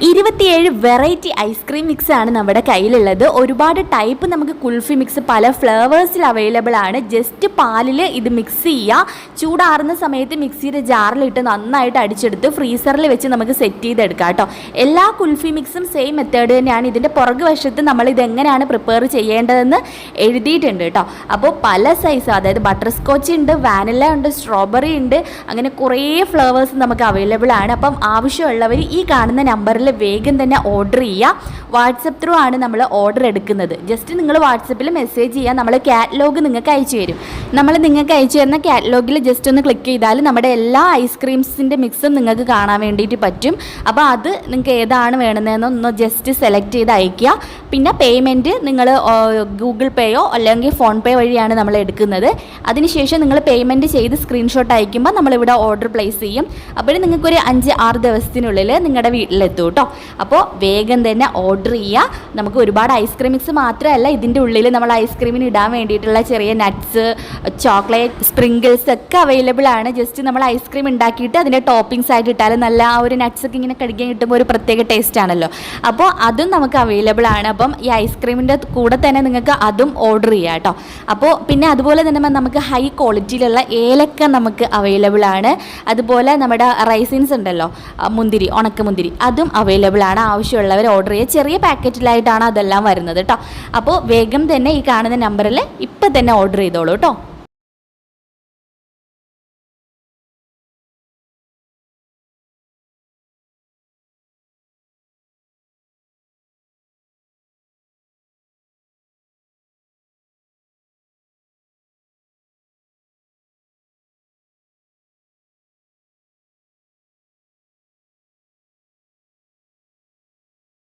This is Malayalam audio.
27 വെറൈറ്റി ഐസ്ക്രീം മിക്സ് ആണ് നമ്മുടെ കയ്യിലുള്ളത്. ഒരുപാട് ടൈപ്പ് നമുക്ക് കുൽഫി മിക്സ് പല ഫ്ലേവേഴ്സിൽ അവൈലബിൾ ആണ്. ജസ്റ്റ് പാലിൽ ഇത് മിക്സ് ചെയ്യുക. ചൂടാറുന്ന സമയത്ത് മിക്സിയുടെ ജാറിലിട്ട് നന്നായിട്ട് അടിച്ചെടുത്ത് ഫ്രീസറിൽ വെച്ച് നമുക്ക് സെറ്റ് ചെയ്തെടുക്കാം കേട്ടോ. എല്ലാ കുൽഫി മിക്സും സെയിം മെത്തേഡ് തന്നെയാണ്. ഇതിൻ്റെ പുറകു വശത്ത് നമ്മൾ ഇതെങ്ങനെയാണ് പ്രിപ്പയർ ചെയ്യേണ്ടതെന്ന് എഴുതിയിട്ടുണ്ട് കേട്ടോ. അപ്പോൾ പല സൈസ്, അതായത് ബട്ടർ സ്കോച്ച് ഉണ്ട്, വാനില ഉണ്ട്, സ്ട്രോബെറി ഉണ്ട്, അങ്ങനെ കുറേ ഫ്ലേവേഴ്സ് നമുക്ക് അവൈലബിൾ ആണ്. അപ്പം ആവശ്യമുള്ളവർ ഈ കാണുന്ന നമ്പറിൽ വേഗം തന്നെ ഓർഡർ ചെയ്യുക. വാട്സപ്പ് ത്രൂ ആണ് നമ്മൾ ഓർഡർ എടുക്കുന്നത്. ജസ്റ്റ് നിങ്ങൾ വാട്സപ്പിൽ മെസ്സേജ് ചെയ്യുക. നമ്മൾ കാറ്റലോഗ് നിങ്ങൾക്ക് അയച്ചു തരും. നിങ്ങൾക്ക് അയച്ചു തരുന്ന കാറ്റലോഗിൽ ജസ്റ്റ് ഒന്ന് ക്ലിക്ക് ചെയ്താൽ നമ്മുടെ എല്ലാ ഐസ്ക്രീംസിൻ്റെ മിക്സും നിങ്ങൾക്ക് കാണാൻ വേണ്ടിയിട്ട് പറ്റും. അപ്പോൾ അത് നിങ്ങൾക്ക് ഏതാണ് വേണമെന്നൊന്ന് ജസ്റ്റ് സെലക്ട് ചെയ്ത് അയയ്ക്കുക. പിന്നെ പേയ്മെൻറ്റ് നിങ്ങൾ ഗൂഗിൾ പേയോ അല്ലെങ്കിൽ ഫോൺ പേ വഴിയാണ് നമ്മൾ എടുക്കുന്നത്. അതിനുശേഷം നിങ്ങൾ പേയ്മെൻറ്റ് ചെയ്ത് സ്ക്രീൻഷോട്ട് അയക്കുമ്പോൾ നമ്മളിവിടെ ഓർഡർ പ്ലേസ് ചെയ്യും. അപ്പോൾ നിങ്ങൾക്കൊരു 5-6 ദിവസത്തിനുള്ളിൽ നിങ്ങളുടെ വീട്ടിലെത്തും കേട്ടോ. അപ്പോൾ വേഗം തന്നെ ഓർഡർ ചെയ്യുക. നമുക്ക് ഒരുപാട് ഐസ്ക്രീം മിക്സ് മാത്രമല്ല, ഇതിൻ്റെ ഉള്ളിൽ നമ്മൾ ഐസ്ക്രീമിന് ഇടാൻ വേണ്ടിയിട്ടുള്ള ചെറിയ നട്ട്സ്, ചോക്ലേറ്റ്, സ്പ്രിങ്കിൾസ് ഒക്കെ അവൈലബിൾ ആണ്. ജസ്റ്റ് നമ്മൾ ഐസ്ക്രീം ഉണ്ടാക്കിയിട്ട് അതിൻ്റെ ടോപ്പിങ്സ് ആയിട്ട് ഇട്ടാൽ നല്ല ആ ഒരു നട്ട്സൊക്കെ ഇങ്ങനെ കടിക്കാൻ കിട്ടുമ്പോൾ ഒരു പ്രത്യേക ടേസ്റ്റ് ആണല്ലോ. അപ്പോൾ അതും നമുക്ക് അവൈലബിൾ ആണ്. അപ്പം ഈ ഐസ്ക്രീമിൻ്റെ കൂടെ തന്നെ നിങ്ങൾക്ക് അതും ഓർഡർ ചെയ്യാം കേട്ടോ. അപ്പോൾ പിന്നെ അതുപോലെ തന്നെ നമുക്ക് ഹൈ ക്വാളിറ്റിയിലുള്ള ഏലക്ക നമുക്ക് അവൈലബിൾ ആണ്. അതുപോലെ നമ്മുടെ റൈസിൻസ് ഉണ്ടല്ലോ, മുന്തിരി, ഉണക്കമുന്തിരി, അതും അവൈലബിൾ ആണ്. ആവശ്യമുള്ളവർ ഓർഡർ ചെയ്യുക. ചെറിയ പാക്കറ്റിലായിട്ടാണ് അതെല്ലാം വരുന്നത് കേട്ടോ. അപ്പോൾ വേഗം തന്നെ ഈ കാണുന്ന നമ്പറിൽ ഇപ്പം തന്നെ ഓർഡർ ചെയ്തോളൂ കേട്ടോ.